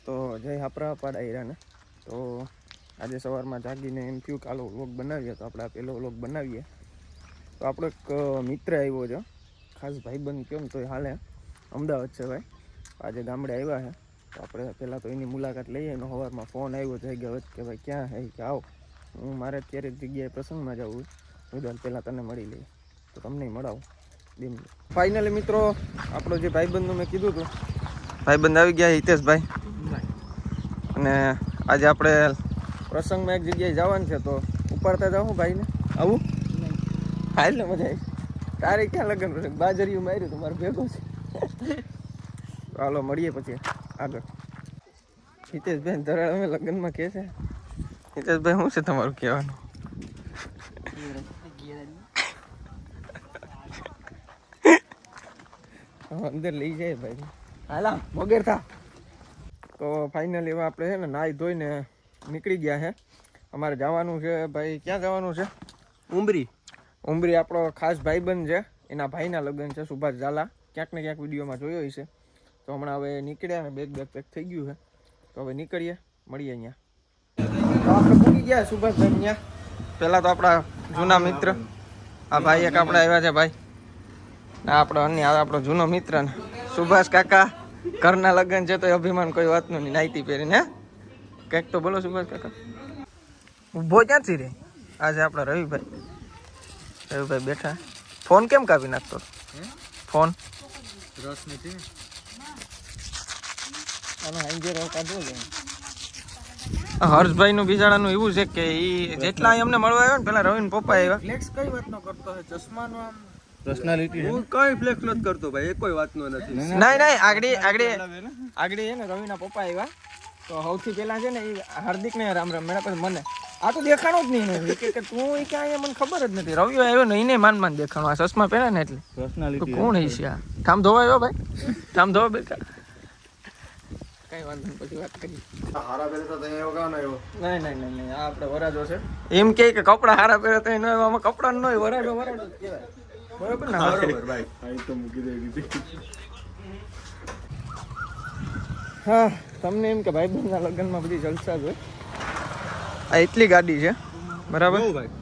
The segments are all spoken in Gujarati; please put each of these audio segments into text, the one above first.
તો જય હાપરા પાડા હીરાને. તો આજે સવારમાં જાગીને એમ થયું કે આલો વ્લોગ બનાવીએ, તો આપણે પહેલો વ્લોગ બનાવીએ. તો આપણો એક મિત્ર આવ્યો છે, ખાસ ભાઈબંધ કેમ તો હાલે, અમદાવાદ છે ભાઈ, આજે ગામડે આવ્યા છે. તો આપણે પહેલાં તો એની મુલાકાત લઈએ. એનો સવારમાં ફોન આવ્યો જગ્યા વચ્ચે કે ભાઈ ક્યાં હે, કે આવો, હું મારે અત્યારે જગ્યાએ પ્રસંગમાં જવું, હું પહેલાં તને મળી લઈએ. તો તમને મળાવું બેન. ફાઇનલી મિત્રો આપણો જે ભાઈબંધનું મેં કીધું હતું, ભાઈબંધ આવી ગયા હિતેશભાઈ, અને આજે આપણે પ્રસંગમાં એક જગ્યાએ જવાનું છે. તો ઉપાડતા જાઉં ભાઈને, આવું હાલ ને મજા આવી. તારે ક્યાં લગ્ન બાજરીયું માર્યું તો મારું ભેગું છે. હાલો મળીએ પછી આગળ. હિતેશભાઈ ધરાળ અમે લગ્નમાં કહે છે. હિતેશભાઈ શું છે તમારું કહેવાનું? અંદર લઈ જાય ભાઈ, હાલા વગેર થા. તો ફાઇનલી એવા આપણે છે ને નાહી ધોઈને નીકળી ગયા છે. અમારે જવાનું છે ભાઈ, ક્યાં જવાનું છે? ઉંબરી. ઉંબરી આપણો ખાસ ભાઈબંધ છે, એના ભાઈના લગ્ન છે, સુભાષ ઝાલા. ક્યાંક ને ક્યાંક વિડીયોમાં જોયો હશે. તો હમણાં હવે નીકળ્યા, બેગ પેક થઈ ગયું છે. તો હવે નીકળીએ, મળીએ અહીંયા. તો આપણે પૂકી ગયા સુભાષભાઈ અહીંયા. પહેલાં તો આપણા જૂના મિત્ર આ ભાઈ એક આપણે આવ્યા છે ભાઈ, આપણો અન્ય આપણો જૂનો મિત્ર ને સુભાષ કાકા. ઘરના લગ્ન છે તો અભિમાન કોઈ વાતનું નહીં, નાઈટી પહેરીને. હે કંઈક તો બોલો સુભાષ કાકા. ઊભો ક્યાંથી રે? આજે આપણા રવિભાઈ બેઠા. ફોન કેમ કાપી નાખતો? ફોન રસ નથી હર્ષભાઈ નું બિચારાનું એવું છે કે ઈ જેટલા અમને મળવા આવ્યો ને, પેલા રવિન પપ્પા આવ્યા. ફ્લેક્સ કઈ વાતનો કરતો હે? ચશ્માનો આમ પર્સનાલિટી હું કઈ ફ્લેક્સ નથી કરતો ભાઈ, એ કોઈ વાતનો નથી. નહીં આગળ છે ને રવિના પપ્પા આવ્યા. તો સૌથી પહેલા છે ને એ હાર્દિક ને રામ રામ, મેળા પછી મને આ તો દેખાણો જ નહીં કે તું એ ક્યાં, મને ખબર જ નથી. રવિ આવ્યો ને એને માન દેખાણો, આ ચશ્મા પહેરે ને એટલે પર્સનાલિટી. કોણ છે આ? ઠામ ધોવાયો ભાઈ, ઠામ ધોવા બેટા. કઈ વાંધો નહીં, પછી વાત કરીએ. હારા પહેરે તો તને એવો કાનો આવ્યો? નહીં આ આપણે વરાજો છે. એમ કે કપડા હારા પહેરે તો એનો આમાં કપડા નો વરાજો જ કહેવાય. બરોબર ને? બરોબર ભાઈ, આ તો મૂકી દે. હા, તમને એમ કે ભાઈ બહેનના લગ્નમાં બધી જલસા જ હોય. આ એટલી ગાડી છે, બરાબર ભાઈ.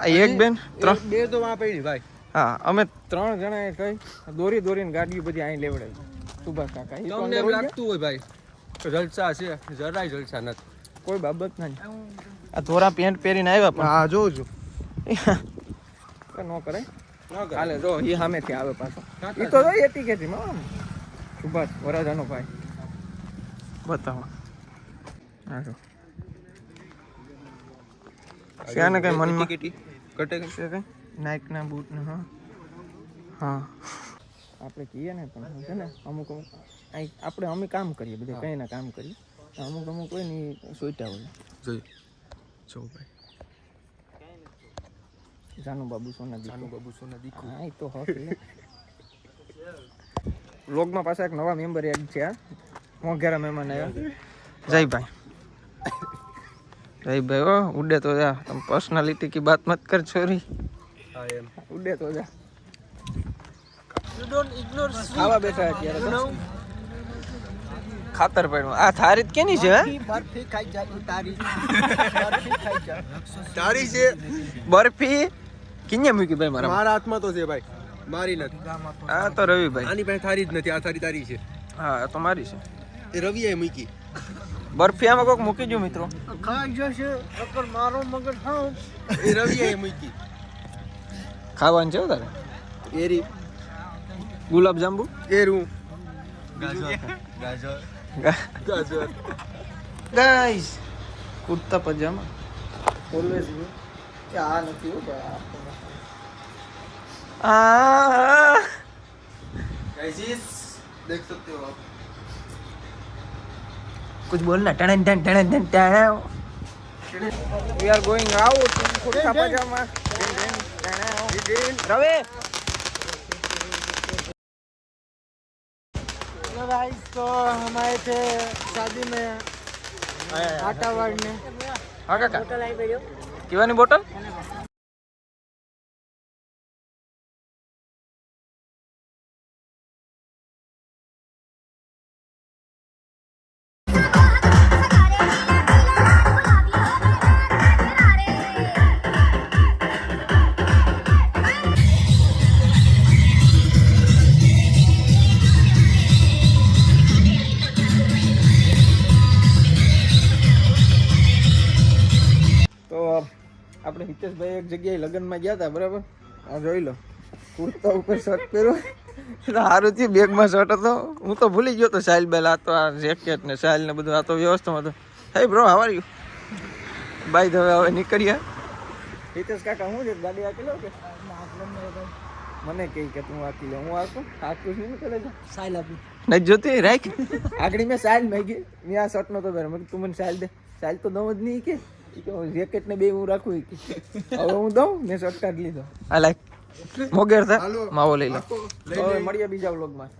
આ એક બેન ત્રણ બે તો વાં પડી ભાઈ. હા, અમે 3 જણાએ કઈ દોરીને ગાડીઓ બધી અહીં લેવડાવી. સુભાષ કાકા તમને એમ લાગતું હોય ભાઈ જલસા છે, જરાય જલસા નથી, કોઈ બાબત નહીં. આ ધોરા પેન્ટ પહેરીને આવ્યા પણ હા જોઉં છું ન કરે હાલે. જો એ સામેથી આવે પાછો, એ તો જો એટીકેટીમાં સુભાષ વરાજાનો ભાઈ. બતાવો હા જો છે ને કઈ મનમાં કટે છે કઈ નાઇક ના બૂટ ને. હા હા આપણે કહીએ ને પણ છે ને અમુક આપણે અમે કામ કરીએ, બધે કઈ ના કામ કરીએ, અમુક હોય ને સોઈટા હોય. જોઈ જો ભાઈ જાનુ બાબુ સોના દીકરો. હા એ તો હક. વ્લોગમાં પાછા એક નવા મેમ્બર એડ છે, મોઘેરા મહેમાન આવ્યા. જયભાઈ ઓ ઉડે તો જા, તમે પર્સનાલિટી કી બાત મત કર છોરી. હા એમ ઉડે તો જા. યુ ડોન્ટ ઇગ્નોર આવા બેઠા અત્યારે ખાતર પડ્યું. આ થારી કેની છે? બરફી ખાઈ જા તારી. બરફી ખાઈ જા તારી છે બરફી. કિન્યા મૂકી ભાઈ? મારા હાથમાં તો છે ભાઈ, મારી નથી. આ તો રવિભાઈ, આની પાસે થારી જ નથી, આ થારી તારી છે. હા તો મારી છે. એ રવિએ મૂકી બરફી. આમાં કોઈક મૂકી જો મિત્રો, ખાઈ જશે અકર મારો મગજ. હા એ રવિએ મૂકી. ખાવાનું છે તારે? એરી ગુલાબ જાંબુ એરું ગાજર ગાઈસ કુર્તા પજામા ઓલવેઝ આ નથી હો गाइस देख सकते हो आप. कुछ बोलना? टन टन टन टन टन. We are going out in kurta pajama. रवे हेलो गाइस, तो हम आए थे शादी में आटा वाड़ने. हाँ काका बोतल आई भेजो. किवानी बोतल આપણે હિતેશભાઈ એક જગ્યાએ લગ્નમાં ગયા હતા બરાબર. આ જોઈ લો કુર્તા ઉપર શર્ટ પહેરો સારું થયું બેગમાં શર્ટ હતો. હું તો ભૂલી ગયો તો સાઇલ બેલ આ તો આ જેકેટ ને સાઇલ ને બધું આ તો વ્યવસ્થામાં હતું. Hey bro how are you by the way હવે નીકળીએ. હિતેશ કાકા હું છે ગાડી આકી લો કે મને કહી કે તું આકી લે હું આકું આકું નહીં કરે સાઇલ આપી નહીં જોતી રાખ આગળ મેં સાઇલ માંગી મેં આ શર્ટ નતો પહેર્યો મેં તું મને સાઇલ દે સાઇલ તો દઉં જ નહીં કે જેકેટ ને બે હું રાખું કે હવે હું દઉં મેં શર્ટ કાઢી લીધો આ લાઈક મોગેર થા માવો લઈ લો. હવે મળીએ બીજા વ્લોગમાં.